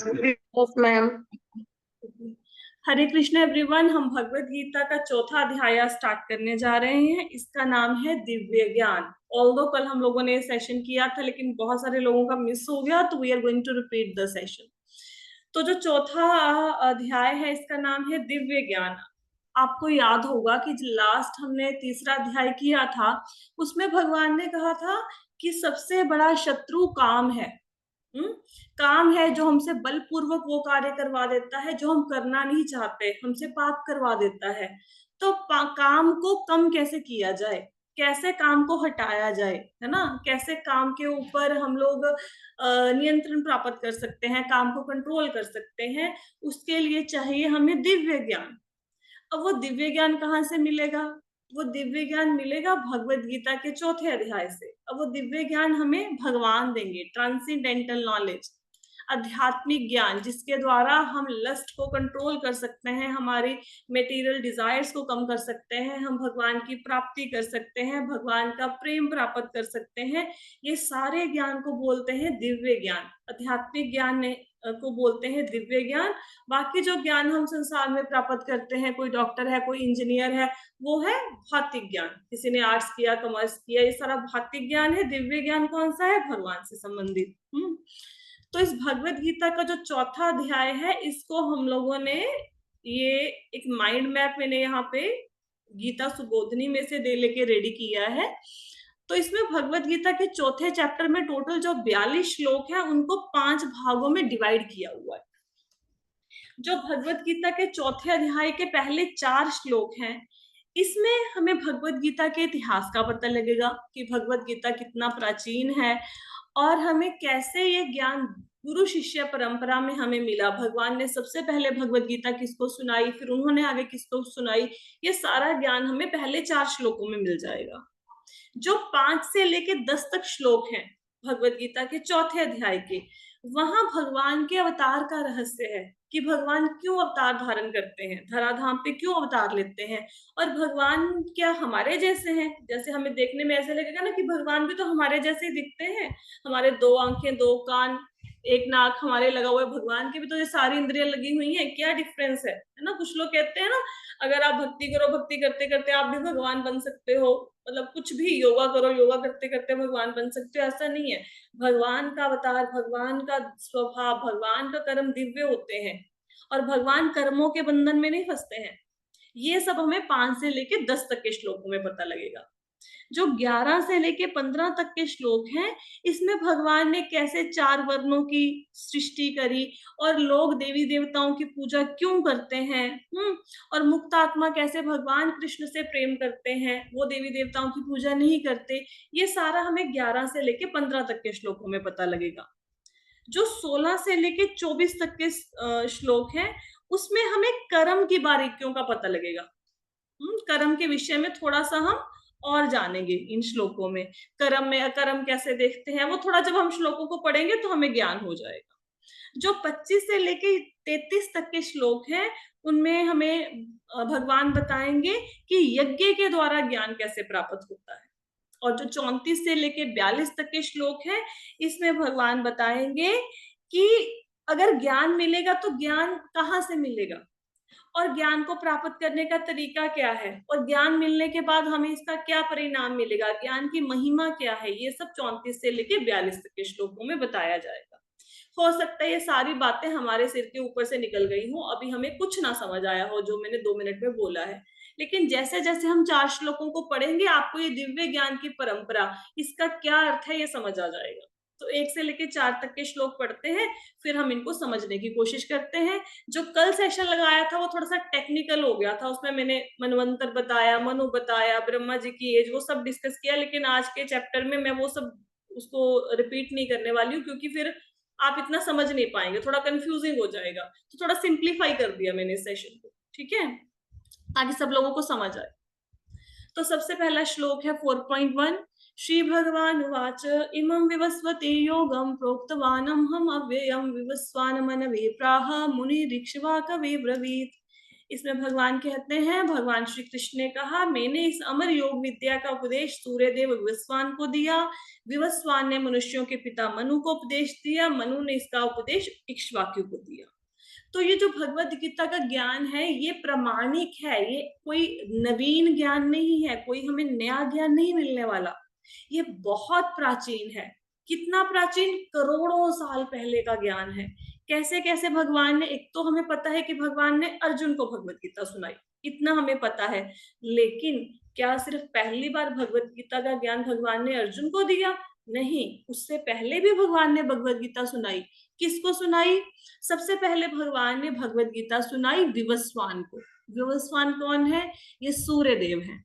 Yes ma'am. Hare Krishna everyone. हम भगवत गीता का चौथा अध्याय स्टार्ट करने जा रहे हैं। इसका नाम है दिव्य ज्ञान। ऑल्दो कल हम लोगों ने सेशन किया था लेकिन बहुत सारे लोगों का मिस हो गया, तो we are going to repeat the session. तो जो चौथा अध्याय है इसका नाम है दिव्य ज्ञान। आपको याद होगा कि लास्ट हमने तीसरा अध्याय किया था, उसमें भगवान ने कहा था कि सबसे बड़ा शत्रु काम है। हम्म काम है जो हमसे बलपूर्वक वो कार्य करवा देता है जो हम करना नहीं चाहते, हमसे पाप करवा देता है। तो काम को कम कैसे किया जाए, कैसे काम को हटाया जाए, है ना, कैसे काम के ऊपर हम लोग नियंत्रण प्राप्त कर सकते हैं, काम को कंट्रोल कर सकते हैं। उसके लिए चाहिए हमें दिव्य ज्ञान। अब वो दिव्य ज्ञान कहाँ से मिलेगा? वो दिव्य ज्ञान मिलेगा भगवत गीता के चौथे अध्याय से। अब वो दिव्य ज्ञान हमें भगवान देंगे, ट्रांसेंडेंटल नॉलेज, आध्यात्मिक ज्ञान, जिसके द्वारा हम लस्ट को कंट्रोल कर सकते हैं, हमारी मेटीरियल डिजायर्स को कम कर सकते हैं, हम भगवान की प्राप्ति कर सकते हैं, भगवान का प्रेम प्राप्त कर सकते हैं। ये सारे ज्ञान को बोलते हैं दिव्य ज्ञान। आध्यात्मिक ज्ञान को बोलते हैं दिव्य ज्ञान। बाकी जो ज्ञान हम संसार में प्राप्त करते हैं, कोई डॉक्टर है, कोई इंजीनियर है, वो है भौतिक ज्ञान। किसी ने आर्ट्स किया, कॉमर्स किया, ये सारा भौतिक ज्ञान है। दिव्य ज्ञान कौन सा है? भगवान से संबंधित। तो इस भगवत गीता का जो चौथा अध्याय है, इसको हम लोगों ने, ये एक माइंड मैप मैंने यहाँ पे गीता सुबोधनी में से दे लेके रेडी किया है। तो इसमें भगवत गीता के चौथे चैप्टर में टोटल जो 42 श्लोक है उनको 5 भागों में डिवाइड किया हुआ है। जो भगवत गीता के चौथे अध्याय के पहले 4 श्लोक हैं, इसमें हमें भगवत गीता के इतिहास का पता लगेगा कि भगवत गीता कितना प्राचीन है और हमें कैसे ये ज्ञान गुरु शिष्य परंपरा में हमें मिला। भगवान ने सबसे पहले भगवत गीता किसको सुनाई, फिर उन्होंने आगे किसको सुनाई, ये सारा ज्ञान हमें पहले 4 श्लोकों में मिल जाएगा। जो 5 से लेके 10 तक श्लोक हैं भगवत गीता के चौथे अध्याय के, वहां भगवान के अवतार का रहस्य है कि भगवान क्यों अवतार धारण करते हैं, धराधाम पे क्यों अवतार लेते हैं, और भगवान क्या हमारे जैसे हैं? जैसे हमें देखने में ऐसे लगेगा ना कि भगवान भी तो हमारे जैसे ही दिखते हैं, हमारे 2 आंखें, 2 कान, एक नाक हमारे लगा हुआ है, भगवान की भी तो ये सारी इंद्रियां लगी हुई हैं, क्या डिफरेंस है ना? कुछ लोग कहते हैं ना, अगर आप भक्ति करो, भक्ति करते करते आप भी भगवान बन सकते हो, मतलब कुछ भी योगा करो, योगा करते करते भगवान बन सकते हो, ऐसा नहीं है। भगवान का अवतार, भगवान का स्वभाव, भगवान का कर्म दिव्य होते हैं और भगवान कर्मों के बंधन में नहीं फंसते हैं। ये सब हमें 5 से लेके 10 तक के श्लोकों में पता लगेगा। जो 11 से लेके 15 तक के श्लोक हैं, इसमें भगवान ने कैसे 4 वर्णों की सृष्टि करी और लोग देवी देवताओं की पूजा क्यों करते हैं, और मुक्त आत्मा कैसे भगवान कृष्ण से प्रेम करते हैं, वो देवी देवताओं की पूजा नहीं करते। ये सारा हमें 11 से लेके 15 तक के श्लोकों में पता लगेगा। जो 16 से लेके 24 तक के श्लोक हैं, उसमें हमें कर्म की बारीकियों का पता लगेगा। कर्म के विषय में थोड़ा सा हम और जानेंगे इन श्लोकों में। कर्म में अकर्म कैसे देखते हैं, वो थोड़ा जब हम श्लोकों को पढ़ेंगे तो हमें ज्ञान हो जाएगा। जो 25 से लेके 33 तक के श्लोक हैं, उनमें हमें भगवान बताएंगे कि यज्ञ के द्वारा ज्ञान कैसे प्राप्त होता है। और जो 34 से लेके 42 तक के श्लोक हैं, इसमें भगवान बताएंगे कि अगर ज्ञान मिलेगा तो ज्ञान कहाँ से मिलेगा और ज्ञान को प्राप्त करने का तरीका क्या है, और ज्ञान मिलने के बाद हमें इसका क्या परिणाम मिलेगा, ज्ञान की महिमा क्या है। ये सब 34 से लेके 42 तक के श्लोकों में बताया जाएगा। हो सकता है ये सारी बातें हमारे सिर के ऊपर से निकल गई हो, अभी हमें कुछ ना समझ आया हो जो मैंने 2 मिनट में बोला है, लेकिन जैसे जैसे हम 4 श्लोकों को पढ़ेंगे, आपको ये दिव्य ज्ञान की परंपरा, इसका क्या अर्थ है, ये समझ आ जाएगा। तो 1 से लेके 4 तक के श्लोक पढ़ते हैं, फिर हम इनको समझने की कोशिश करते हैं। जो कल सेशन लगाया था वो थोड़ा सा टेक्निकल हो गया था, उसमें मैंने मनवंतर बताया, मनु बताया, ब्रह्मा जी की एज, वो सब डिस्कस किया, लेकिन आज के चैप्टर में मैं वो सब उसको रिपीट नहीं करने वाली हूँ, क्योंकि फिर आप इतना समझ नहीं पाएंगे, थोड़ा कंफ्यूजिंग हो जाएगा। तो थोड़ा सिंप्लीफाई कर दिया मैंने इस सेशन को, ठीक है, ताकि सब लोगों को समझ आए। तो सबसे पहला श्लोक है 4.1। श्री भगवान उवाच इमं विवस्वते योगं प्रोक्तवानहम् अव्ययं विवस्वान मनवे प्राह मुनि ऋक्षवा कवे ब्रवीत। इसमें भगवान कहते हैं, भगवान श्री कृष्ण ने कहा, मैंने इस अमर योग विद्या का उपदेश सूर्यदेव विवस्वान को दिया, विवस्वान ने मनुष्यों के पिता मनु को उपदेश दिया, मनु ने इसका उपदेश इक्ष्वाकु को दिया। तो ये जो भगवत गीता का ज्ञान है ये प्रामाणिक है, ये कोई नवीन ज्ञान नहीं है, कोई हमें नया ज्ञान नहीं मिलने वाला, ये बहुत प्राचीन है। कितना प्राचीन? करोड़ों साल पहले का ज्ञान है। कैसे कैसे भगवान ने, एक तो हमें पता है कि भगवान ने अर्जुन को भगवत गीता सुनाई, इतना हमें पता है, लेकिन क्या सिर्फ पहली बार भगवत गीता का ज्ञान भगवान ने अर्जुन को दिया? नहीं, उससे पहले भी भगवान ने भगवत गीता सुनाई। किसको सुनाई? सबसे पहले भगवान ने भगवत गीता सुनाई विवस्वान को। विवस्वान कौन है? ये सूर्यदेव है।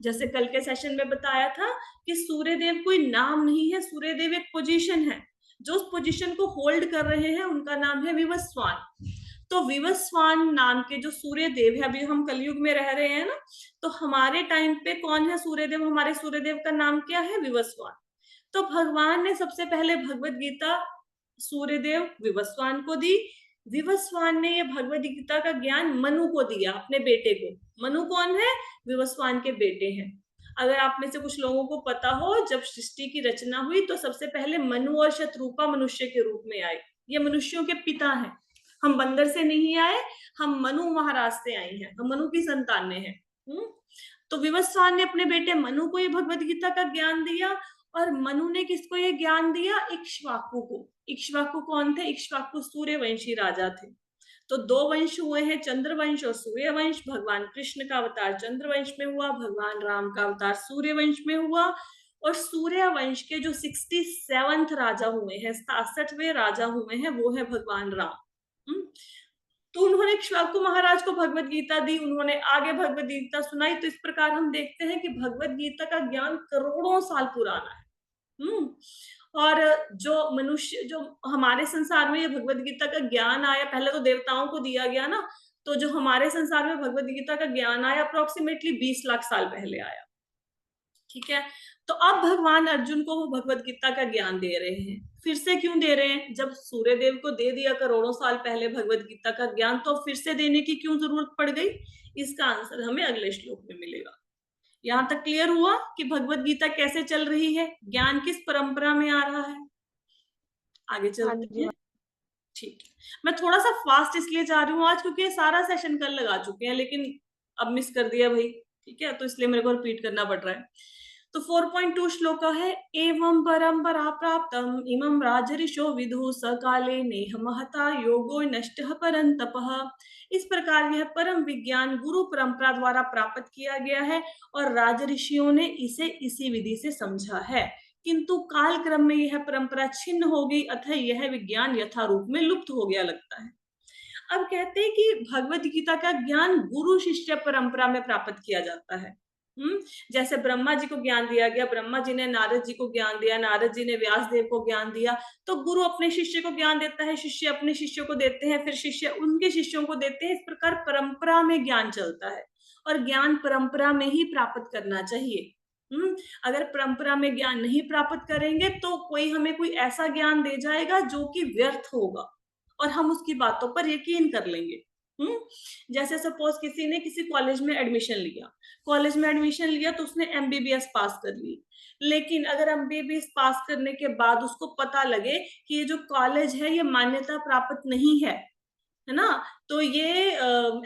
जैसे कल के सेशन में बताया था कि सूर्यदेव कोई नाम नहीं है, सूर्यदेव एक पोजीशन है। जो उस पोजीशन को होल्ड कर रहे हैं उनका नाम है विवस्वान। तो विवस्वान नाम के जो सूर्यदेव है, अभी हम कलयुग में रह रहे हैं ना, तो हमारे टाइम पे कौन है सूर्यदेव? हमारे सूर्यदेव का नाम क्या है? विवस्वान। तो भगवान ने सबसे पहले भगवत गीता सूर्यदेव विवस्वान को दी। विवस्वान ने ये भगवत गीता का ज्ञान मनु को दिया, अपने बेटे को। मनु कौन है? विवस्वान के बेटे हैं। अगर आप में से कुछ लोगों को पता हो, जब सृष्टि की रचना हुई तो सबसे पहले मनु और शतरूपा मनुष्य के रूप में आए। ये मनुष्यों के पिता हैं। हम बंदर से नहीं आए, हम मनु महाराज से आए हैं, हम मनु की संतानें हैं। तो विवस्वान ने अपने बेटे मनु को ये भगवत गीता का ज्ञान दिया। और मनु ने किसको ये ज्ञान दिया? इक्ष्वाकु को। इक्ष्वाकु कौन थे? इक्ष्वाकु सूर्यवंशी राजा थे। तो दो वंश हुए हैं, चंद्रवंश और सूर्यवंश। भगवान कृष्ण का अवतार चंद्रवंश में हुआ, भगवान राम का अवतार सूर्यवंश में हुआ। और सूर्यवंश के जो 67th राजा हुए हैं, 67वें राजा हुए हैं, वो है भगवान राम। तो उन्होंने इक्ष्वाकु महाराज को भगवत गीता दी, उन्होंने आगे भगवत गीता सुनाई। तो इस प्रकार हम देखते हैं कि भगवत गीता का ज्ञान करोड़ों साल पुराना है। और जो मनुष्य, जो हमारे संसार में ये भगवत गीता का ज्ञान आया, पहले तो देवताओं को दिया गया ना, तो जो हमारे संसार में भगवत गीता का ज्ञान आया अप्रोक्सीमेटली 20 लाख साल पहले आया। ठीक है, तो अब भगवान अर्जुन को वो भगवत गीता का ज्ञान दे रहे हैं। फिर से क्यों दे रहे हैं? जब सूर्यदेव को दे दिया करोड़ों साल पहले भगवत गीता का ज्ञान, तो फिर से देने की क्यों जरूरत पड़ गई? इसका आंसर हमें अगले श्लोक में मिलेगा। यहां तक क्लियर हुआ कि भगवत गीता कैसे चल रही है, ज्ञान किस परंपरा में आ रहा है। आगे चलते हैं। ठीक है, मैं थोड़ा सा फास्ट इसलिए जा रही हूँ आज क्योंकि ये सारा सेशन कल लगा चुके हैं, लेकिन अब मिस कर दिया भाई। ठीक है, तो इसलिए मेरे को रिपीट करना पड़ रहा है। तो 4.2 श्लोक है, एवं परंपरा प्राप्तम इमं राजऋषो विदु सकाले नेह महता योगो नष्टः परंतपः। इस प्रकार यह परम विज्ञान गुरु परंपरा द्वारा प्राप्त किया गया है और राजऋषियों ने इसे इसी विधि से समझा है, किंतु काल क्रम में यह परंपरा छिन्न हो गई, अतः यह विज्ञान यथारूप में लुप्त हो गया लगता है। अब कहते हैं कि भगवत गीता का ज्ञान गुरु शिष्य परंपरा में प्राप्त किया जाता है। जैसे ब्रह्मा जी को ज्ञान दिया गया, ब्रह्मा जी ने नारद जी को ज्ञान दिया, नारद जी ने व्यास देव को ज्ञान दिया। तो गुरु अपने शिष्य को ज्ञान देता है, शिष्य अपने शिष्य को देते हैं, फिर शिष्य उनके शिष्यों को देते हैं। इस प्रकार परंपरा में ज्ञान चलता है और ज्ञान परंपरा में ही प्राप्त करना चाहिए। अगर परंपरा में ज्ञान नहीं प्राप्त करेंगे तो कोई हमें कोई ऐसा ज्ञान दे जाएगा जो कि व्यर्थ होगा और हम उसकी बातों पर यकीन कर लेंगे। जैसे सपोज किसी ने किसी कॉलेज में एडमिशन लिया, तो उसने एमबीबीएस पास कर ली। लेकिन अगर एमबीबीएस पास करने के बाद उसको पता लगे कि ये जो कॉलेज है ये मान्यता प्राप्त नहीं है ना, तो ये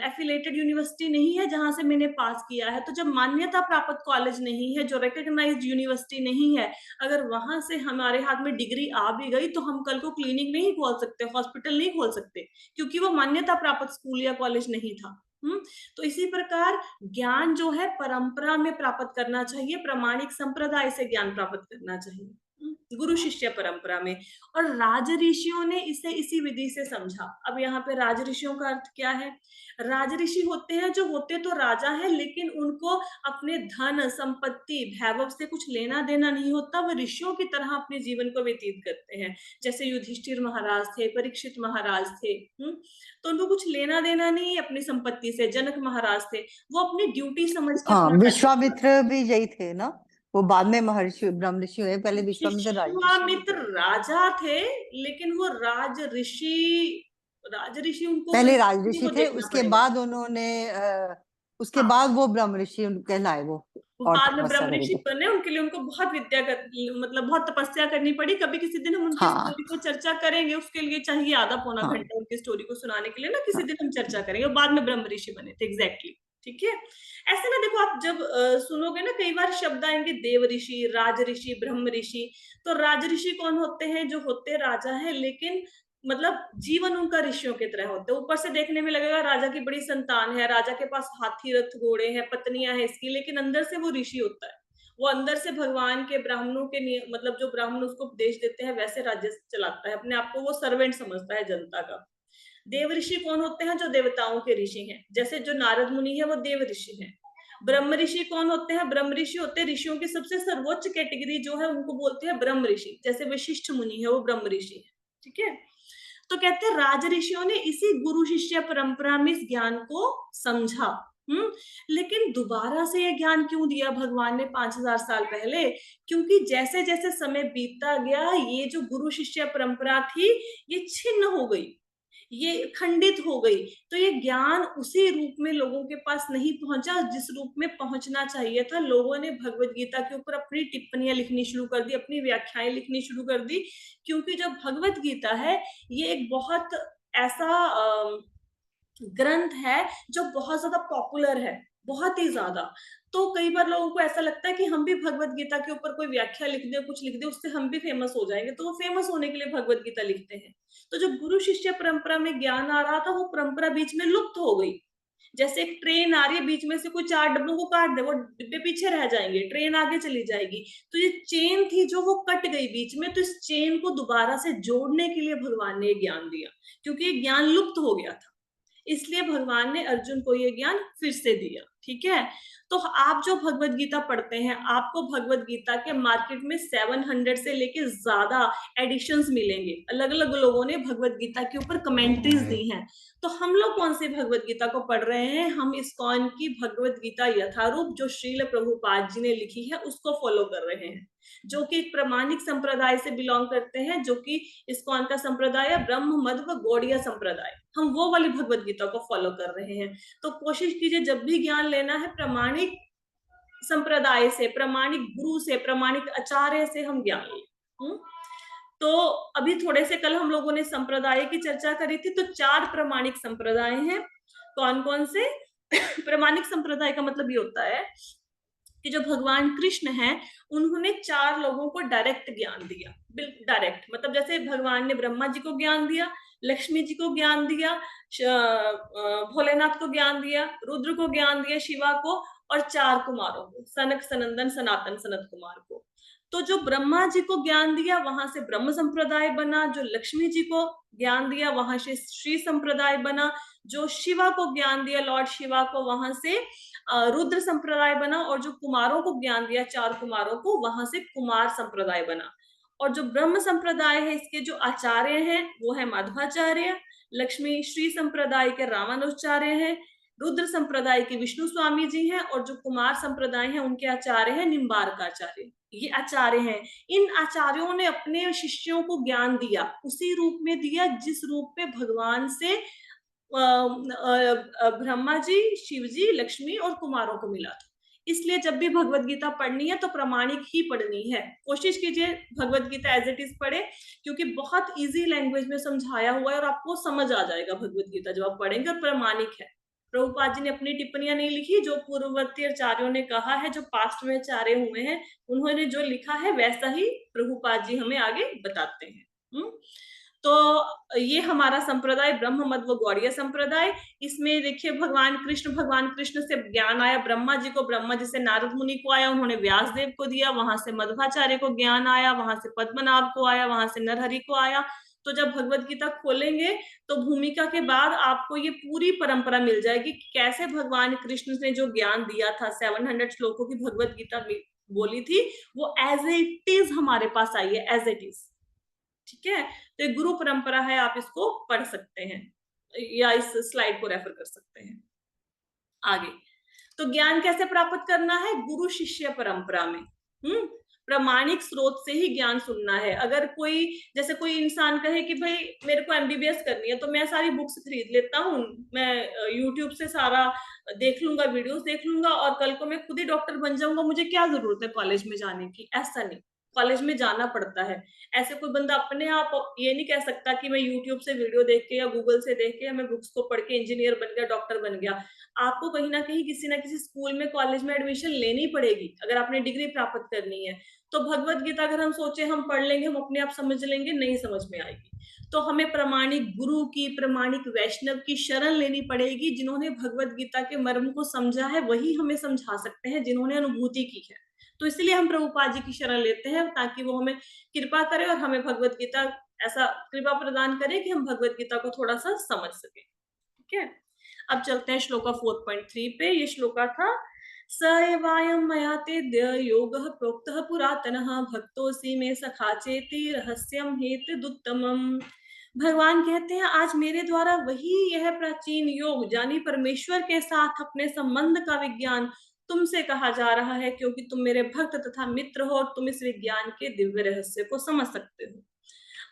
एफिलेटेड यूनिवर्सिटी नहीं है जहां से मैंने पास किया है। तो जब मान्यता प्राप्त कॉलेज नहीं है, जो रिकॉग्नाइज्ड यूनिवर्सिटी नहीं है, अगर वहां से हमारे हाथ में डिग्री आ भी गई तो हम कल को क्लिनिक नहीं खोल सकते, हॉस्पिटल नहीं खोल सकते, क्योंकि वो मान्यता प्राप्त स्कूल या कॉलेज नहीं था। तो इसी प्रकार ज्ञान जो है परंपरा में प्राप्त करना चाहिए, प्रामाणिक संप्रदाय से ज्ञान प्राप्त करना चाहिए, गुरु शिष्य परंपरा में। और राजऋषियों ने इसे इसी विधि से समझा। अब यहाँ पे राजऋषियों का अर्थ क्या है? राजऋषि होते हैं जो होते तो राजा है, लेकिन उनको अपने धन संपत्ति वैभव से कुछ लेना देना नहीं होता, वो ऋषियों की तरह अपने जीवन को व्यतीत करते हैं। जैसे युधिष्ठिर महाराज थे, परीक्षित महाराज थे, तो उनको कुछ लेना देना नहीं अपनी संपत्ति से। जनक महाराज थे, वो अपनी ड्यूटी समझ के अपना विश्वामित्र भी यही थे ना, वो बाद में महर्षि ब्रह्म ऋषि हुए, पहले विश्वामित्र राजा थे, लेकिन वो राजऋषि उनको पहले कहीं राजऋषि को थे, देखना उसके पड़ेगा। बाद उन्होंने उसके हाँ, बाद वो ब्रह्म ऋषि कहलाए वो, वो और बाद में तपस्या ब्रह्म करे ऋषि थे। बने, उनके लिए उनको बहुत मतलब बहुत तपस्या करनी पड़ी। कभी किसी दिन हम उनकी हाँ स्टोरी को चर्चा करेंगे, उसके लिए चाहिए आधा पौना हाँ घंटा उनकी स्टोरी को सुनाने के लिए ना, किसी हाँ। दिन हम चर्चा करेंगे। बाद में ब्रह्म ऋषि बने थे, एग्जैक्टली। ठीक है, ऐसे ना देखो, आप जब सुनोगे ना, कई बार शब्द आएंगे देव ऋषि, राज ऋषि, ब्रह्म ऋषि। तो राज ऋषि कौन होते हैं? जो होते राजा है, लेकिन मतलब जीवन उनका ऋषियों की तरह होता है। ऊपर से देखने में लगेगा राजा की बड़ी संतान है, राजा के पास हाथी रथ घोड़े हैं, पत्नियां हैं इसकी, लेकिन अंदर से वो ऋषि होता है। वो अंदर से भगवान के, ब्राह्मणों के मतलब जो ब्राह्मण उसको उपदेश देते हैं वैसे राज्य चलाता है। अपने आप को वो सर्वेंट समझता है जनता का। देव ऋषि कौन होते हैं? जो देवताओं के ऋषि हैं, जैसे जो नारद मुनि है वो देव ऋषि हैं। ब्रह्म ऋषि कौन होते हैं? ब्रह्म ऋषि होते हैं ऋषियों की सबसे सर्वोच्च कैटेगरी जो है, उनको बोलते हैं ब्रह्म ऋषि। जैसे वशिष्ठ मुनि है, वो ब्रह्म ऋषि है। ठीक है, तो कहते हैं राज ऋषियों ने इसी गुरु शिष्य परंपरा में इस ज्ञान को समझा। लेकिन दोबारा से यह ज्ञान क्यों दिया भगवान ने 5000 साल पहले? क्योंकि जैसे जैसे समय बीतता गया, ये जो गुरु शिष्य परंपरा थी, ये छिन्न हो गई, ये खंडित हो गई। तो ये ज्ञान उसी रूप में लोगों के पास नहीं पहुंचा जिस रूप में पहुंचना चाहिए था। लोगों ने भगवत गीता के ऊपर अपनी टिप्पणियां लिखनी शुरू कर दी, अपनी व्याख्याएं लिखनी शुरू कर दी। क्योंकि जो भगवत गीता है, ये एक बहुत ऐसा ग्रंथ है जो बहुत ज्यादा पॉपुलर है, बहुत ही ज्यादा। तो कई बार लोगों को ऐसा लगता है कि हम भी भगवत गीता के ऊपर कोई व्याख्या लिख दे, कुछ लिख दे, उससे हम भी फेमस हो जाएंगे। तो वो फेमस होने के लिए भगवत गीता लिखते हैं। तो जो गुरु शिष्य परंपरा में ज्ञान आ रहा था, वो परंपरा बीच में लुप्त हो गई। जैसे एक ट्रेन आ रही है, बीच में से कोई 4 डब्बों को काट दे, वो डिब्बे पीछे रह जाएंगे, ट्रेन आगे चली जाएगी। तो ये चेन थी जो वो कट गई बीच में, तो इस चेन को दोबारा से जोड़ने के लिए भगवान ने ये ज्ञान दिया, क्योंकि ये ज्ञान लुप्त हो गया था। इसलिए भगवान ने अर्जुन को ये ज्ञान फिर से दिया। ठीक है, तो आप जो भगवत गीता पढ़ते हैं, आपको भगवत गीता के मार्केट में 700 से लेके ज्यादा एडिशंस मिलेंगे। अलग अलग लोगों ने भगवत गीता के ऊपर कमेंट्रीज दी हैं। तो हम लोग कौन सी भगवत गीता को पढ़ रहे हैं? हम इस्कॉन की भगवत गीता यथारूप, जो श्रील प्रभुपाद जी ने लिखी है, उसको फॉलो कर रहे हैं, जो कि एक प्रामाणिक संप्रदाय से बिलोंग करते हैं, जो कि इस्कॉन का संप्रदाय है, ब्रह्म मध्व गौड़िया संप्रदाय। हम वो वाली भगवत गीता को फॉलो कर रहे हैं। तो कोशिश कीजिए जब भी ज्ञान लेना है, प्रामाणिक संप्रदाय से, प्रामाणिक गुरु से, प्रामाणिक आचार्य से हम ज्ञान लें। तो अभी थोड़े से कल हम लोगों ने संप्रदाय की चर्चा करी थी। तो 4 प्रामाणिक संप्रदाय हैं। कौन कौन से? प्रामाणिक संप्रदाय का मतलब ये होता है कि जो भगवान कृष्ण हैं, उन्होंने 4 लोगों को डायरेक्ट ज्ञान दिया। बिल्कुल डायरेक्ट, मतलब जैसे भगवान ने ब्रह्मा जी को ज्ञान दिया, लक्ष्मी जी को ज्ञान दिया, भोलेनाथ को ज्ञान दिया, रुद्र को ज्ञान दिया, शिवा को, और 4 कुमारों को, सनक, सनंदन, सनातन, सनत कुमार को। तो जो ब्रह्मा जी को ज्ञान दिया, वहां से ब्रह्म संप्रदाय बना। जो लक्ष्मी जी को ज्ञान दिया, वहां से श्री संप्रदाय बना। जो शिवा को ज्ञान दिया, लॉर्ड शिवा को, वहां से रुद्र संप्रदाय बना। और जो कुमारों को ज्ञान दिया, 4 कुमारों को, वहां से कुमार संप्रदाय बना। और जो ब्रह्म संप्रदाय है, इसके जो आचार्य हैं वो है माधवाचार्य। लक्ष्मी श्री संप्रदाय के रामानुजाचार्य हैं। रुद्र संप्रदाय के विष्णु स्वामी जी हैं। और जो कुमार संप्रदाय हैं, उनके आचार्य हैं निम्बार्काचार्य। ये आचार्य हैं। इन आचार्यों ने अपने शिष्यों को ज्ञान दिया, उसी रूप में दिया जिस रूप में भगवान से ब्रह्मा जी, शिव जी, लक्ष्मी और कुमारों को मिला था। इसलिए जब भी भगवत गीता पढ़नी है तो प्रामाणिक ही पढ़नी है। कोशिश कीजिए Bhagavad Gita as it is पढ़े, क्योंकि बहुत इजी लैंग्वेज में समझाया हुआ है और आपको समझ आ जाएगा भगवत गीता जब आप पढ़ेंगे, और प्रामाणिक है। प्रभुपाद जी ने अपनी टिप्पणियां नहीं लिखी, जो पूर्ववर्ती आचार्यों ने कहा है, जो पास्ट में आचार्य हुए हैं, उन्होंने जो लिखा है वैसा ही प्रभुपाद जी हमें आगे बताते हैं। तो ये हमारा संप्रदाय ब्रह्म मध्व गौड़ीय संप्रदाय। इसमें देखिए भगवान कृष्ण से ज्ञान आया ब्रह्मा जी को, ब्रह्मा जी से नारद मुनि को आया, उन्होंने व्यास देव को दिया, वहां से मध्वाचार्य को ज्ञान आया, वहां से पद्मनाभ को आया, वहां से नरहरि को आया। तो जब भगवत गीता खोलेंगे तो भूमिका के बाद आपको ये पूरी परंपरा मिल जाएगी कि कैसे भगवान कृष्ण ने जो ज्ञान दिया था, 700 श्लोकों की भगवत गीता बोली थी, वो एज इट इज हमारे पास आई है, एज इट इज। ठीक है, तो एक गुरु परंपरा है, आप इसको पढ़ सकते हैं या इस स्लाइड को रेफर कर सकते हैं। आगे, तो ज्ञान कैसे प्राप्त करना है? गुरु शिष्य परंपरा में। प्रामाणिक स्रोत से ही ज्ञान सुनना है। अगर कोई, जैसे कोई इंसान कहे कि भाई मेरे को एमबीबीएस करनी है, तो मैं सारी बुक्स खरीद लेता हूँ, मैं यूट्यूब से सारा देख लूंगा, वीडियोस देख लूंगा और कल को मैं खुद ही डॉक्टर बन जाऊंगा, मुझे क्या जरूरत है कॉलेज में जाने की। ऐसा नहीं, कॉलेज में जाना पड़ता है। ऐसे कोई बंदा अपने आप ये नहीं कह सकता कि मैं यूट्यूब से वीडियो देख के या गूगल से देख के या मैं बुक्स को पढ़ के इंजीनियर बन गया, डॉक्टर बन गया। आपको कहीं ना किसी स्कूल में, कॉलेज में एडमिशन लेनी पड़ेगी अगर आपने डिग्री प्राप्त करनी है। तो भगवत गीता अगर हम सोचे हम पढ़ लेंगे, हम अपने आप समझ लेंगे, नहीं समझ में आएगी। तो हमें प्रामाणिक गुरु की, प्रामाणिक वैष्णव की शरण लेनी पड़ेगी। जिन्होंने भगवत गीता के मर्म को समझा है वही हमें समझा सकते हैं, जिन्होंने अनुभूति की है। तो इसलिए हम प्रभुपाद जी की शरण लेते हैं, ताकि वो हमें कृपा करे और हमें भगवत गीता ऐसा कृपा प्रदान करे कि हम भगवत गीता को थोड़ा सा समझ सके। ठीक है, अब चलते हैं श्लोका 4.3 पे। ये श्लोका था, स एवायं मया तेद्य योगः प्रोक्तः पुरातनः भक्तोऽसि मे सखा चेति रहस्यम हेतुदुत्तमम्। भगवान कहते हैं आज मेरे द्वारा वही यह प्राचीन योग, यानी परमेश्वर के साथ अपने संबंध का विज्ञान तुमसे कहा जा रहा है, क्योंकि तुम मेरे भक्त तथा मित्र हो और तुम इस विज्ञान के दिव्य रहस्य को समझ सकते हो।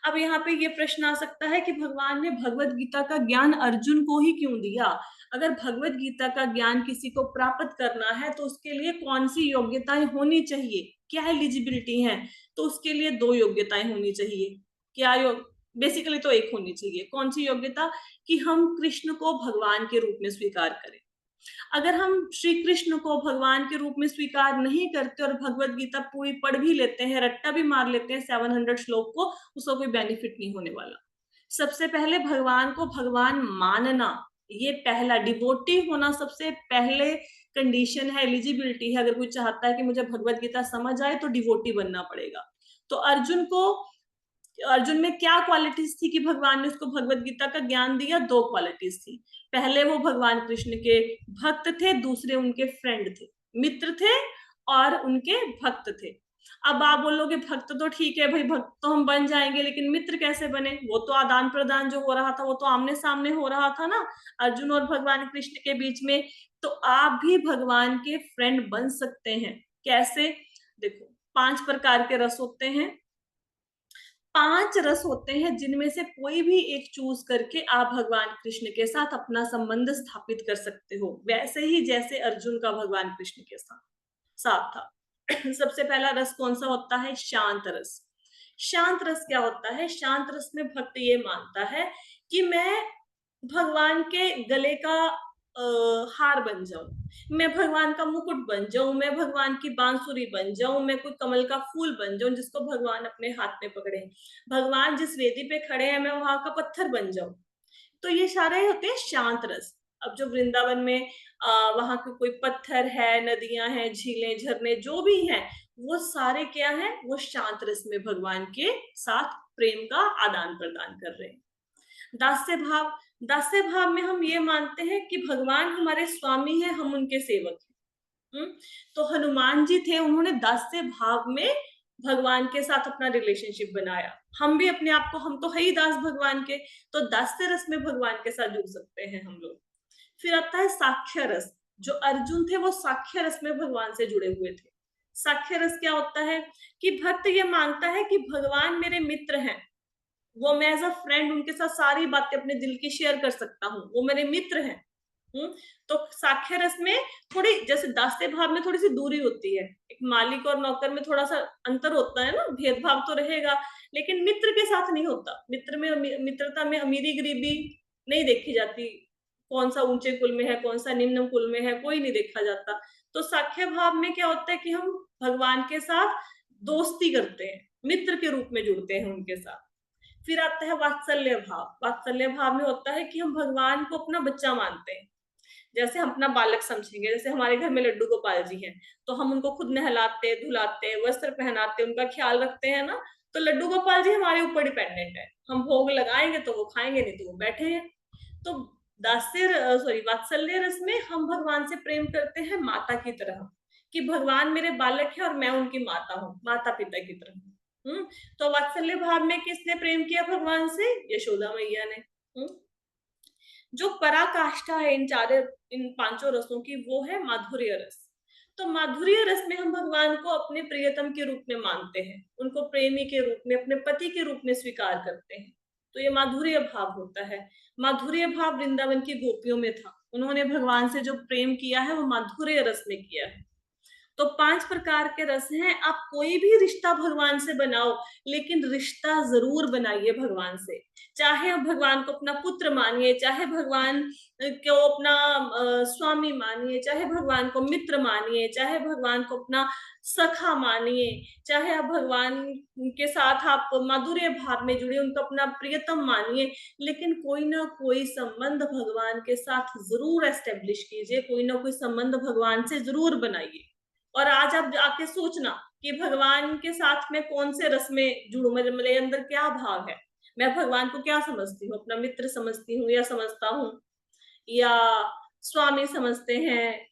अब यहाँ पे ये प्रश्न आ सकता है कि भगवान ने भगवत गीता का ज्ञान अर्जुन को ही क्यों दिया? अगर भगवत गीता का ज्ञान किसी को प्राप्त करना है तो उसके लिए कौन सी योग्यताएं होनी चाहिए, क्या एलिजिबिलिटी है? तो उसके लिए 2 योग्यताएं होनी चाहिए। क्या बेसिकली तो एक होनी चाहिए। कौन सी योग्यता? कि हम कृष्ण को भगवान के रूप में स्वीकार करें। अगर हम श्री कृष्ण को भगवान के रूप में स्वीकार नहीं करते और भगवत गीता पूरी पढ़ भी लेते हैं, रट्टा भी मार लेते हैं 700 श्लोक को, उसका कोई बेनिफिट नहीं होने वाला। सबसे पहले भगवान को भगवान मानना, ये पहला डिवोटी होना सबसे पहले कंडीशन है, एलिजिबिलिटी है। अगर कोई चाहता है कि मुझे भगवत गीता समझ आए तो डिवोटी बनना पड़ेगा। तो अर्जुन में क्या क्वालिटीज थी कि भगवान ने उसको भगवत गीता का ज्ञान दिया? 2 क्वालिटीज थी। पहले वो भगवान कृष्ण के भक्त थे, दूसरे उनके फ्रेंड थे, मित्र थे और उनके भक्त थे। अब आप बोलोगे भक्त तो ठीक है भाई, भक्त तो हम बन जाएंगे, लेकिन मित्र कैसे बने? वो तो आदान प्रदान जो हो रहा था वो तो आमने सामने हो रहा था ना, अर्जुन और भगवान कृष्ण के बीच में। तो आप भी भगवान के फ्रेंड बन सकते हैं। कैसे? देखो, 5 प्रकार के रस होते हैं, 5 रस होते हैं, जिनमें से कोई भी एक चूज करके आप भगवान कृष्ण के साथ अपना संबंध स्थापित कर सकते हो, वैसे ही जैसे अर्जुन का भगवान कृष्ण के साथ था। सबसे पहला रस कौन सा होता है? शांत रस। शांत रस क्या होता है? शांत रस में भक्त ये मानता है कि मैं भगवान के गले का हार बन जाऊं, मैं भगवान का मुकुट बन जाऊं, मैं भगवान की बांसुरी बन जाऊं, मैं कोई कमल का फूल बन जाऊं जिसको भगवान अपने हाथ में पकड़े, भगवान जिस वेदी पे खड़े हैं मैं वहां का पत्थर बन जाऊं। तो ये सारे होते हैं शांत रस। अब जो वृंदावन में वहां के कोई पत्थर है, नदियां हैं, झीलें, झरने जो भी हैं, वो सारे क्या है? वो शांत रस में भगवान के साथ प्रेम का आदान प्रदान कर रहे हैं। दास्य भाव, दास्य भाव में हम ये मानते हैं कि भगवान हमारे स्वामी हैं, हम उनके सेवक हैं। तो हनुमान जी थे, उन्होंने दास्य भाव में भगवान के साथ अपना रिलेशनशिप बनाया। हम भी अपने आप को, हम तो है ही दास भगवान के, तो दास्य रस में भगवान के साथ जुड़ सकते हैं हम लोग। फिर आता है साक्ष्य रस। जो अर्जुन थे वो साक्ष्य रस में भगवान से जुड़े हुए थे। साक्ष्य रस क्या होता है? कि भक्त ये मानता है कि भगवान मेरे मित्र हैं, वो मैं एज अ फ्रेंड उनके साथ सारी बातें अपने दिल की शेयर कर सकता हूँ, वो मेरे मित्र हैं। तो साक्ष्य रस में थोड़ी, जैसे दास्य भाव में थोड़ी सी दूरी होती है, एक मालिक और नौकर में थोड़ा सा अंतर होता है ना, भेदभाव तो रहेगा, लेकिन मित्र के साथ नहीं होता। मित्र में, मित्रता में अमीरी गरीबी नहीं देखी जाती, कौन सा ऊंचे कुल में है, कौन सा निम्न कुल में है, कोई नहीं देखा जाता। तो साक्ष्य भाव में क्या होता है कि हम भगवान के साथ दोस्ती करते हैं, मित्र के रूप में जुड़ते हैं उनके साथ। फिर आता है वात्सल्य भाव। वात्सल्य भाव में होता है कि हम भगवान को अपना बच्चा मानते हैं, जैसे हम अपना बालक समझेंगे। जैसे हमारे घर में लड्डू गोपाल जी हैं, तो हम उनको खुद नहलाते हैं, धुलाते हैं, वस्त्र पहनाते हैं, उनका ख्याल रखते हैं ना। तो लड्डू गोपाल जी हमारे ऊपर डिपेंडेंट है, हम भोग लगाएंगे तो वो खाएंगे, नहीं तो वो बैठे हैं। तो वात्सल्य रस में हम भगवान से प्रेम करते हैं माता की तरह, कि भगवान मेरे बालक है और मैं उनकी माता हूँ, माता पिता की तरह। तो वात्सल्य भाव में किसने प्रेम किया भगवान से? यशोदा मैया ने। जो पराकाष्ठा है इन 5 रसों की, वो है माधुर्य रस। तो माधुर्य रस में हम भगवान को अपने प्रियतम के रूप में मानते हैं, उनको प्रेमी के रूप में, अपने पति के रूप में स्वीकार करते हैं। तो ये माधुर्य भाव होता है। माधुर्य भाव वृंदावन की गोपियों में था, उन्होंने भगवान से जो प्रेम किया है वो माधुर्य रस में किया है। तो 5 प्रकार के रस हैं। आप कोई भी रिश्ता भगवान से बनाओ, लेकिन रिश्ता जरूर बनाइए भगवान से। चाहे आप भगवान को अपना पुत्र मानिए, चाहे भगवान को अपना स्वामी मानिए, चाहे भगवान को मित्र मानिए, चाहे भगवान को अपना सखा मानिए, चाहे आप भगवान के साथ आप माधुर्य भाव में जुड़े, उनको अपना प्रियतम मानिए, लेकिन कोई ना कोई संबंध भगवान के साथ जरूर एस्टेब्लिश कीजिए, कोई ना कोई संबंध भगवान से जरूर बनाइए। और आज आप आके सोचना कि भगवान के साथ में कौन से रस में जुड़ू, मेरे अंदर क्या भाव है, मैं भगवान को क्या समझती हूँ, अपना मित्र समझती हूँ या समझता हूँ, या स्वामी समझते हैं,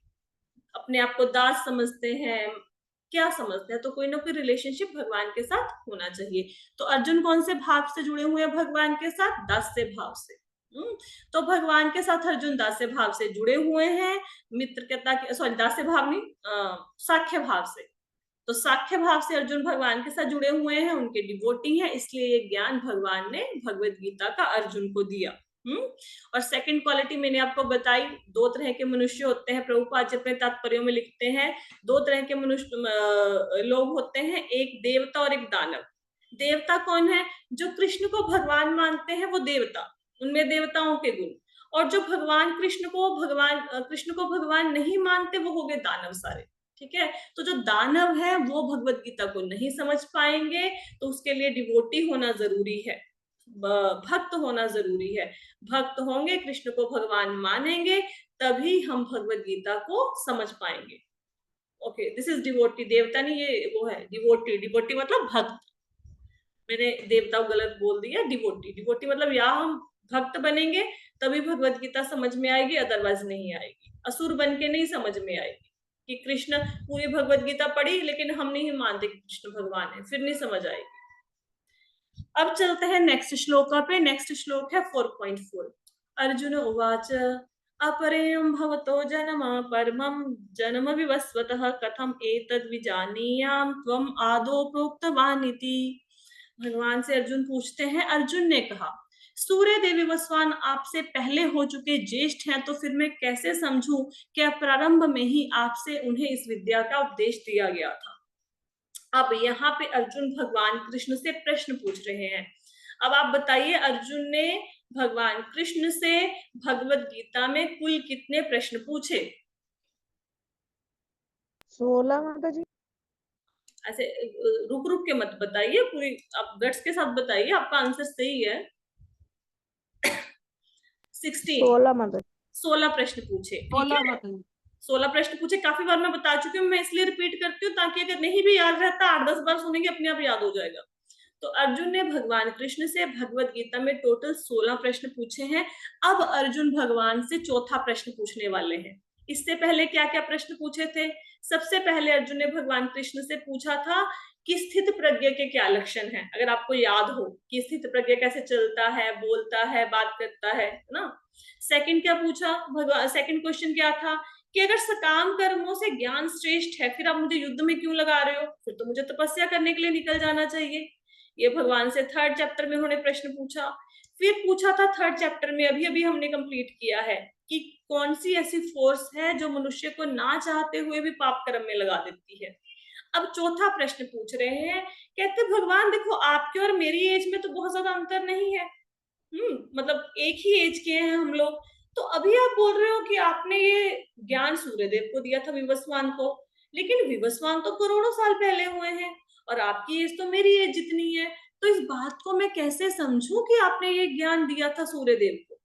अपने आप को दास समझते हैं, क्या समझते हैं। तो कोई ना कोई रिलेशनशिप भगवान के साथ होना चाहिए। तो अर्जुन कौन से भाव से जुड़े हुए हैं भगवान के साथ? दास्य भाव से। तो भगवान के साथ अर्जुन दास्य भाव से जुड़े हुए हैं, मित्रता के, सॉरी दास्य भाव नहीं, साख्य भाव से। तो साख्य भाव से अर्जुन भगवान के साथ जुड़े हुए हैं, उनके डिवोटी हैं, इसलिए ये ज्ञान भगवान ने भगवत गीता का अर्जुन को दिया। और सेकंड क्वालिटी मैंने आपको बताई, 2 तरह के मनुष्य होते हैं, प्रभुपाद जी अपने तात्पर्यों में लिखते हैं 2 तरह के मनुष्य लोग होते हैं, एक देवता और एक दानव। देवता कौन है? जो कृष्ण को भगवान मानते हैं वो देवता, उनमें देवताओं के गुण। और जो भगवान कृष्ण को भगवान नहीं मानते, वो हो गए दानव सारे। ठीक है, तो जो दानव है वो भगवत गीता को नहीं समझ पाएंगे, तो उसके लिए डिवोटी होना जरूरी है, भक्त होना जरूरी है। भक्त होंगे, कृष्ण को भगवान मानेंगे, तभी हम भगवत गीता को समझ पाएंगे। Okay, this is devotee. देवता नहीं, ये वो है डिवोटी। डिवोटी मतलब भक्त। मैंने देवता गलत बोल दिया, डिवोटी। डिवोटी मतलब या हम भक्त बनेंगे तभी भगवत गीता समझ में आएगी, अदरवाइज नहीं आएगी। असुर बन के नहीं समझ में आएगी कि कृष्ण पूरी भगवत गीता पढ़ी लेकिन हम नहीं मानते कृष्ण भगवान है, फिर नहीं समझ आएगी। अब चलते हैं नेक्स्ट श्लोक पे। नेक्स्ट श्लोक है 4.4। अर्जुन उवाच अपरेयं भवतो जन्म परमं जन्म विवस्वतः कथम एतद् विजानीयाम त्वम आदौ प्रोक्तवान् इति। भगवान से अर्जुन पूछते हैं, अर्जुन ने कहा, सूर्य देवी वसवान आपसे पहले हो चुके ज्येष्ठ हैं, तो फिर मैं कैसे समझूं कि प्रारंभ में ही आपसे उन्हें इस विद्या का उपदेश दिया गया था। अब यहाँ पे अर्जुन भगवान कृष्ण से प्रश्न पूछ रहे हैं। अब आप बताइए, अर्जुन ने भगवान कृष्ण से भगवत गीता में कुल कितने प्रश्न पूछे? 16 माता जी। ऐसे रुक रुक के मत बताइए, पूरी आप गट्स के साथ बताइए, आपका आंसर सही है। 16 माता जी। 16 प्रश्न पूछे। 16 प्रश्न पूछे। काफी बार मैं बता चुकी हूँ, मैं इसलिए रिपीट करती हूँ ताकि अगर नहीं भी याद रहता, 8-10 बार सुनेंगे अपने आप याद हो जाएगा। तो अर्जुन ने भगवान कृष्ण से भगवत गीता में टोटल 16 प्रश्न पूछे हैं। अब अर्जुन भगवान से चौथा प्रश्न पूछने वाले हैं। इससे पहले क्या क्या प्रश्न पूछे थे? सबसे पहले अर्जुन ने भगवान कृष्ण से पूछा था कि स्थित प्रज्ञ के क्या लक्षण हैं। अगर आपको याद हो कि स्थित प्रज्ञ कैसे चलता है, बोलता है, बात करता है ना। सेकंड क्या पूछा भगवान, सेकंड क्वेश्चन क्या था कि अगर सकाम कर्मों से ज्ञान श्रेष्ठ है, फिर आप मुझे युद्ध में क्यों लगा रहे हो? फिर तो मुझे तपस्या करने के लिए निकल जाना चाहिए। ये भगवान से 3rd चैप्टर में उन्होंने प्रश्न पूछा। फिर पूछा था 3rd चैप्टर में, अभी अभी हमने कंप्लीट किया है, कि कौन सी ऐसी फोर्स है जो मनुष्य को ना चाहते हुए भी पाप कर्म में लगा देती है। अब चौथा प्रश्न पूछ रहे हैं, कहते भगवान देखो, आपके और मेरी एज में तो बहुत ज्यादा अंतर नहीं है, मतलब एक ही एज के हैं हम लोग। तो अभी आप बोल रहे हो कि आपने ये ज्ञान सूर्यदेव को दिया था, विवस्वान को, लेकिन विवस्वान तो करोड़ों साल पहले हुए हैं और आपकी एज तो मेरी एज जितनी है। तो इस बात को मैं कैसे समझूं कि आपने ये ज्ञान दिया था सूर्यदेव को?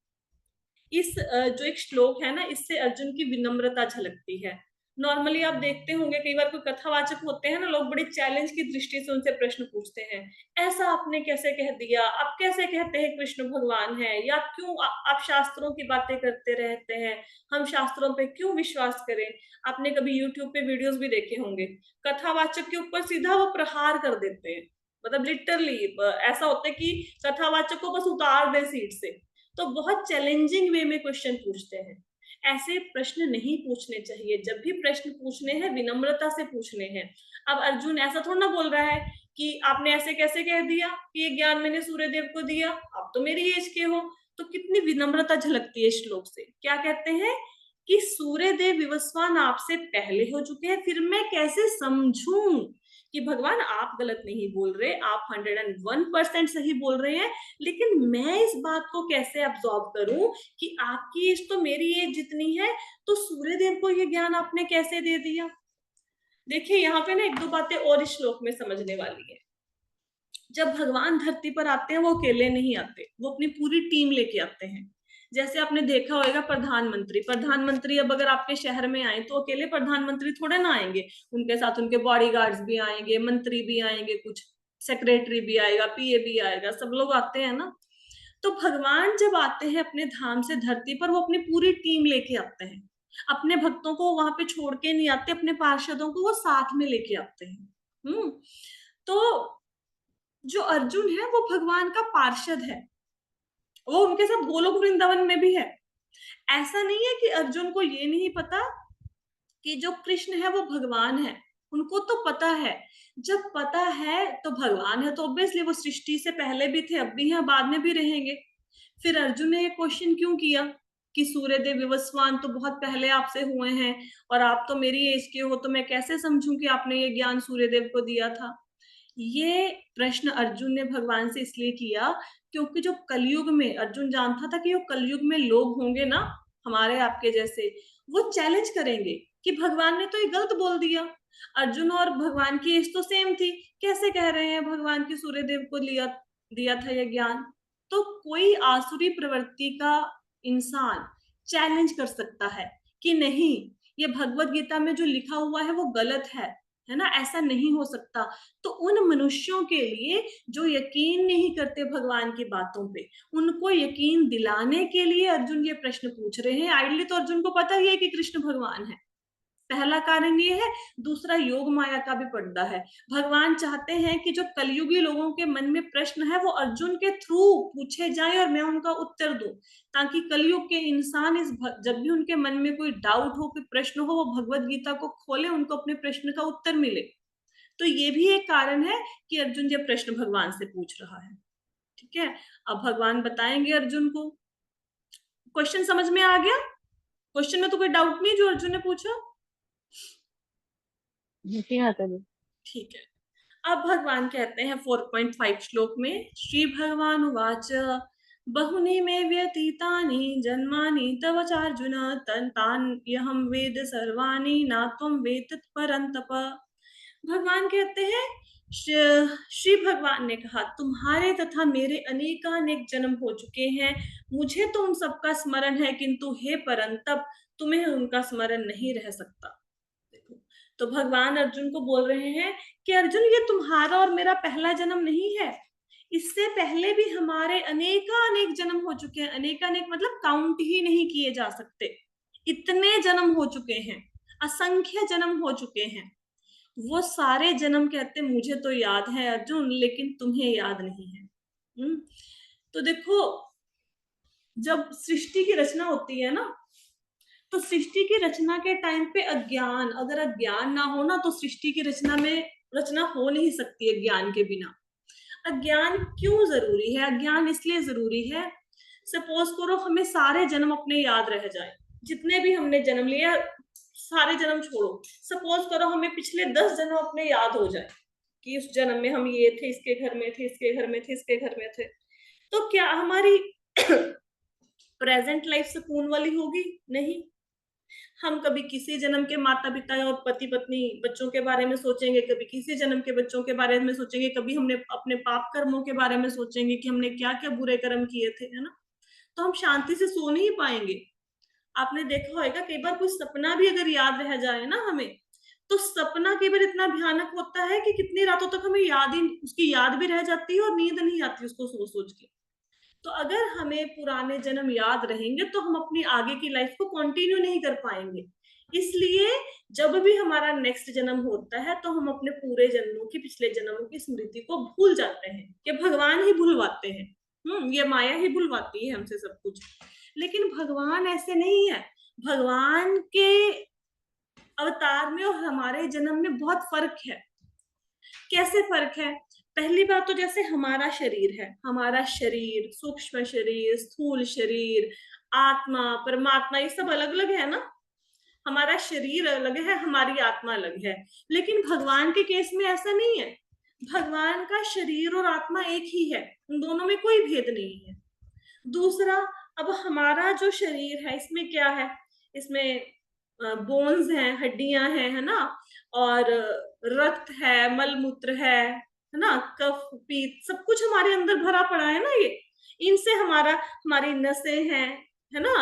इस जो एक श्लोक है ना, इससे अर्जुन की विनम्रता झलकती है। नॉर्मली आप देखते होंगे कई बार कोई कथावाचक होते हैं ना, लोग बड़े चैलेंज की दृष्टि से उनसे प्रश्न पूछते हैं, ऐसा आपने कैसे कह दिया, आप कैसे कहते हैं कृष्ण भगवान है, या क्यों आप शास्त्रों की बातें करते रहते हैं, हम शास्त्रों पे क्यों विश्वास करें। आपने कभी यूट्यूब पे वीडियोस भी देखे होंगे, कथावाचक के ऊपर सीधा वो प्रहार कर देते हैं, मतलब लिटरली ऐसा होता है कि कथावाचक को बस उतार दे सीट से। तो बहुत चैलेंजिंग वे में क्वेश्चन पूछते हैं। ऐसे प्रश्न नहीं पूछने चाहिए। जब भी प्रश्न पूछने हैं विनम्रता से पूछने हैं। अब अर्जुन ऐसा थोड़ा ना बोल रहा है कि आपने ऐसे कैसे कह दिया कि ये ज्ञान मैंने सूर्यदेव को दिया, आप तो मेरी एज के हो। तो कितनी विनम्रता झलकती है श्लोक से। क्या कहते हैं कि सूर्यदेव विवस्वान आपसे पहले हो चुके हैं, फिर मैं कैसे समझूं कि भगवान आप गलत नहीं बोल रहे, आप 101% सही बोल रहे हैं, लेकिन मैं इस बात को कैसे अब्सॉर्ब करूं कि आपकी एज तो मेरी एज जितनी है, तो सूर्यदेव को ये ज्ञान आपने कैसे दे दिया। देखिए यहाँ पे ना एक दो बातें और इस श्लोक में समझने वाली है। जब भगवान धरती पर आते हैं वो अकेले नहीं आते, वो अपनी पूरी टीम लेके आते हैं। जैसे आपने देखा होगा प्रधानमंत्री अब अगर आपके शहर में आए तो अकेले प्रधानमंत्री थोड़े ना आएंगे, उनके साथ उनके बॉडीगार्ड्स भी आएंगे, मंत्री भी आएंगे, कुछ सेक्रेटरी भी आएगा, पीए भी आएगा, सब लोग आते हैं ना। तो भगवान जब आते हैं अपने धाम से धरती पर, वो अपनी पूरी टीम लेके आते हैं। अपने भक्तों को वहां पे छोड़ के नहीं आते, अपने पार्षदों को वो साथ में लेके आते हैं। तो जो अर्जुन है वो भगवान का पार्षद है, वो उनके साथ गोलोक वृंदावन में भी है। ऐसा नहीं है कि अर्जुन को ये नहीं पता कि जो कृष्ण है वो भगवान है, उनको तो पता है। जब पता है तो भगवान है तो ऑब्वियसली वो सृष्टि से पहले भी थे, अब भी हैं, बाद में भी रहेंगे। फिर अर्जुन ने ये क्वेश्चन क्यों किया कि सूर्यदेव विवस्वान तो बहुत पहले आपसे हुए हैं और आप तो मेरी एज के हो, तो मैं कैसे समझूं कि आपने ये ज्ञान सूर्यदेव को दिया था। ये प्रश्न अर्जुन ने भगवान से इसलिए किया क्योंकि जो कलयुग में अर्जुन जानता था कि जो कलयुग में लोग होंगे ना हमारे आपके जैसे, वो चैलेंज करेंगे कि भगवान ने तो ये गलत बोल दिया। अर्जुन और भगवान की एज तो सेम थी, कैसे कह रहे हैं भगवान की सूर्यदेव को दिया था यह ज्ञान। तो कोई आसुरी प्रवृत्ति का इंसान चैलेंज कर सकता है कि नहीं, ये भगवत गीता में जो लिखा हुआ है वो गलत है ना, ऐसा नहीं हो सकता। तो उन मनुष्यों के लिए जो यकीन नहीं करते भगवान की बातों पे, उनको यकीन दिलाने के लिए अर्जुन ये प्रश्न पूछ रहे हैं। आइडली तो अर्जुन को पता ही है कि कृष्ण भगवान है, पहला कारण ये है। दूसरा, योग माया का भी पर्दा है। भगवान चाहते हैं कि जो कलयुगी लोगों के मन में प्रश्न है वो अर्जुन के थ्रू पूछे जाए और मैं उनका उत्तर दूं, ताकि कलयुग के इंसान जब भी उनके मन में कोई डाउट हो, कोई प्रश्न हो, वो भगवत गीता को खोले, उनको अपने प्रश्न का उत्तर मिले। तो ये भी एक कारण है कि अर्जुन ये प्रश्न भगवान से पूछ रहा है। ठीक है, अब भगवान बताएंगे अर्जुन को। क्वेश्चन समझ में आ गया? क्वेश्चन में तो कोई डाउट नहीं जो अर्जुन ने पूछा? ठीक है, अब भगवान कहते हैं 4.5 श्लोक में, श्री भगवान उवाच बहुनि मे व्यतीतानि जन्मानि तव चार्जुन तान्यहं वेद सर्वाणि न त्वं वेद परन्तप। भगवान कहते हैं, श्री भगवान ने कहा, तुम्हारे तथा मेरे अनेकानेक जन्म हो चुके हैं, मुझे तो उन सबका स्मरण है, किंतु हे परंतप तुम्हें उनका स्मरण नहीं रह सकता। देखो, तो भगवान अर्जुन को बोल रहे हैं कि अर्जुन, ये तुम्हारा और मेरा पहला जन्म नहीं है, इससे पहले भी हमारे अनेकानेक जन्म हो चुके हैं। अनेकानेक मतलब काउंट ही नहीं किए जा सकते, इतने जन्म हो चुके हैं, असंख्य जन्म हो चुके हैं। वो सारे जन्म कहते मुझे तो याद है अर्जुन, लेकिन तुम्हें याद नहीं है। तो देखो, जब सृष्टि की रचना होती है ना, तो सृष्टि की रचना के टाइम पे अज्ञान, अगर अज्ञान ना हो ना, तो सृष्टि की रचना हो नहीं सकती है ज्ञान के बिना। अज्ञान क्यों जरूरी है? अज्ञान इसलिए जरूरी है, सपोज करो हमें सारे जन्म अपने याद रह जाए, जितने भी हमने जन्म लिया, सारे जन्म छोड़ो, सपोज करो हमें पिछले 10 जन्म अपने याद हो जाए कि उस जन्म में हम ये थे, इसके घर में थे, इसके घर में थे, इसके घर में थे, तो क्या हमारी प्रेजेंट लाइफ सुकून वाली होगी? नहीं। हम कभी किसी जन्म के माता पिता और पति पत्नी बच्चों के बारे में सोचेंगे, कभी किसी जन्म के बच्चों के बारे में सोचेंगे, कभी हमने अपने पाप कर्मों के बारे में सोचेंगे कि हमने क्या क्या बुरे कर्म किए थे, है ना। तो हम शांति से सो नहीं पाएंगे। आपने देखा होगा कई बार कोई सपना भी अगर याद रह जाए ना हमें, तो सपना कई बार इतना भयानक होता है कि कितनी रातों तक हमें उसकी याद भी रह जाती है और नींद नहीं आती उसको सोच सोच के। तो अगर हमें पुराने जन्म याद रहेंगे तो हम अपनी आगे की लाइफ को कंटिन्यू नहीं कर पाएंगे। इसलिए जब भी हमारा नेक्स्ट जन्म होता है तो हम अपने पूरे जन्मों की, पिछले जन्मों की स्मृति को भूल जाते हैं, कि भगवान ही भूलवाते हैं। ये माया ही भूलवाती है हमसे सब कुछ। लेकिन भगवान ऐसे नहीं है। भगवान के अवतार में और हमारे जन्म में बहुत फर्क है। कैसे फर्क है? पहली बात तो जैसे हमारा शरीर है, हमारा शरीर, सूक्ष्म शरीर, स्थूल शरीर, आत्मा, परमात्मा, ये सब अलग अलग है ना। हमारा शरीर अलग है, हमारी आत्मा अलग है। लेकिन भगवान के केस में ऐसा नहीं है। भगवान का शरीर और आत्मा एक ही है, उन दोनों में कोई भेद नहीं है। दूसरा, अब हमारा जो शरीर है इसमें क्या है? इसमें बोन्स हैं, हड्डियां हैं, है ना, और रक्त है, मलमूत्र है ना, कफ पीत, सब कुछ हमारे अंदर भरा पड़ा है ना। ये इनसे हमारी नसें हैं, है ना,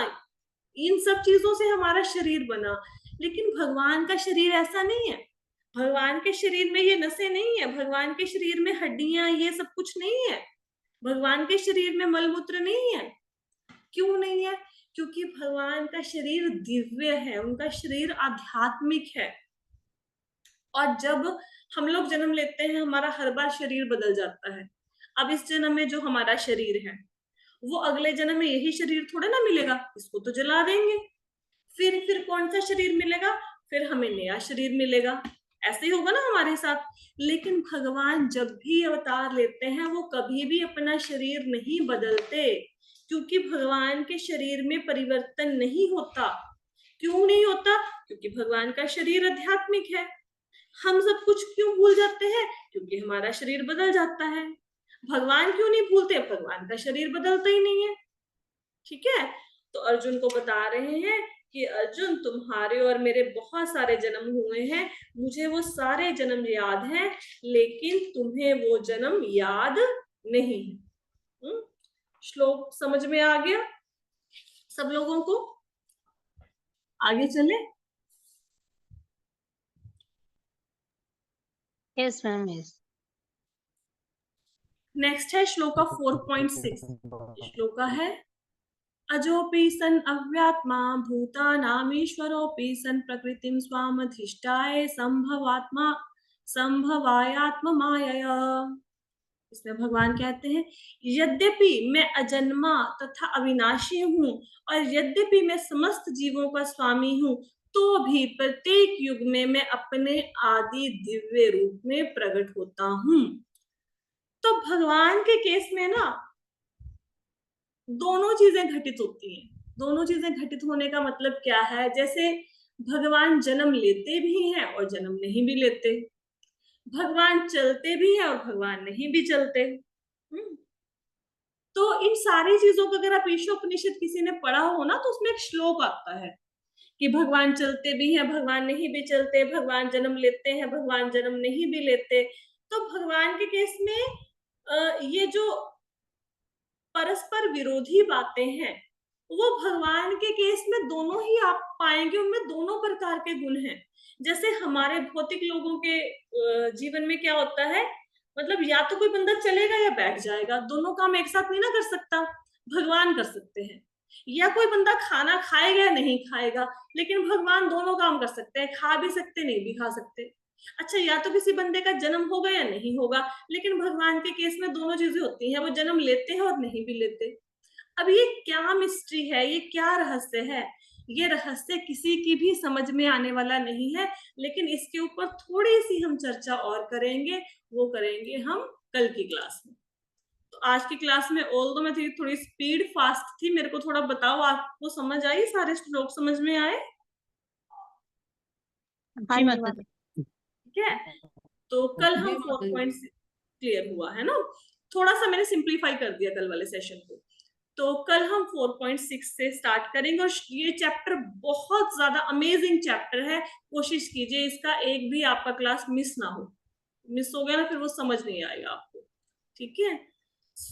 इन सब चीजों से हमारा शरीर बना। लेकिन भगवान का शरीर ऐसा नहीं है। भगवान के शरीर में ये नसें नहीं है, भगवान के शरीर में हड्डियां, ये सब कुछ नहीं है, भगवान के शरीर में मलमूत्र नहीं है। क्यों नहीं है? क्योंकि भगवान का शरीर दिव्य है, उनका शरीर आध्यात्मिक है। और जब हम लोग जन्म लेते हैं, हमारा हर बार शरीर बदल जाता है। अब इस जन्म में जो हमारा शरीर है, वो अगले जन्म में यही शरीर थोड़े ना मिलेगा, इसको तो जला देंगे। फिर कौन सा शरीर मिलेगा? फिर हमें नया शरीर मिलेगा। ऐसे ही होगा ना हमारे साथ। लेकिन भगवान जब भी अवतार लेते हैं, वो कभी भी अपना शरीर नहीं बदलते, क्योंकि भगवान के शरीर में परिवर्तन नहीं होता। क्यों नहीं होता? क्योंकि भगवान का शरीर आध्यात्मिक है। हम सब कुछ क्यों भूल जाते हैं? क्योंकि हमारा शरीर बदल जाता है। भगवान क्यों नहीं भूलते? भगवान का शरीर बदलता ही नहीं है। ठीक है, तो अर्जुन को बता रहे हैं कि अर्जुन, तुम्हारे और मेरे बहुत सारे जन्म हुए हैं, मुझे वो सारे जन्म याद हैं, लेकिन तुम्हें वो जन्म याद नहीं है। श्लोक समझ में आ गया सब लोगों को? आगे चले। Yes ma'am, yes. नेक्स्ट है श्लोका 4.6। श्लोका है, अजोपि सन अव्यात्मा भूतानामीश्वरोऽपि सन प्रकृतिं स्वामधिष्ठाय संभवायात्म मायया। इसमें भगवान कहते हैं, यद्यपि मैं अजन्मा तथा अविनाशी हूँ और यद्यपि मैं समस्त जीवों का स्वामी हूँ, तो भी प्रत्येक युग में मैं अपने आदि दिव्य रूप में प्रकट होता हूँ। तो भगवान के केस में ना दोनों चीजें घटित होती हैं। दोनों चीजें घटित होने का मतलब क्या है? जैसे भगवान जन्म लेते भी हैं और जन्म नहीं भी लेते, भगवान चलते भी हैं और भगवान नहीं भी चलते। तो इन सारी चीजों को अगर आप ईशोपनिषद किसी ने पढ़ा हो ना, तो उसमें एक श्लोक आता है कि भगवान चलते भी हैं, भगवान नहीं भी चलते, भगवान जन्म लेते हैं, भगवान जन्म नहीं भी लेते। तो भगवान के केस में ये जो परस्पर विरोधी बातें हैं, वो भगवान के केस में दोनों ही आप पाएंगे, उनमें दोनों प्रकार के गुण हैं। जैसे हमारे भौतिक लोगों के जीवन में क्या होता है, मतलब या तो कोई बंदा चलेगा या बैठ जाएगा, दोनों काम एक साथ नहीं ना कर सकता। भगवान कर सकते हैं। या कोई बंदा खाना खाएगा या नहीं खाएगा, लेकिन भगवान दोनों काम कर सकते हैं, खा भी सकते, नहीं भी खा सकते। अच्छा, या तो किसी बंदे का जन्म होगा या नहीं होगा, लेकिन भगवान के केस में दोनों चीजें होती हैं, वो जन्म लेते हैं और नहीं भी लेते। अब ये क्या मिस्ट्री है, ये क्या रहस्य है? ये रहस्य किसी की भी समझ में आने वाला नहीं है, लेकिन इसके ऊपर थोड़ी सी हम चर्चा और करेंगे, वो करेंगे हम कल की क्लास में। तो आज की क्लास में ऑल्दो मैं थोड़ी स्पीड फास्ट थी, मेरे को थोड़ा बताओ, आपको समझ आई? सारे श्लोक समझ में आए? हाँ जी माता जी। ठीक है, तो कल हम 4.6 क्लियर हुआ है ना। थोड़ा सा मैंने सिंप्लीफाई कर दिया कल वाले सेशन को। तो कल हम 4.6 से स्टार्ट करेंगे और ये चैप्टर बहुत ज्यादा अमेजिंग चैप्टर है। कोशिश कीजिए इसका एक भी आपका क्लास मिस ना हो। मिस हो गया ना, फिर वो समझ नहीं आएगा आपको। ठीक है।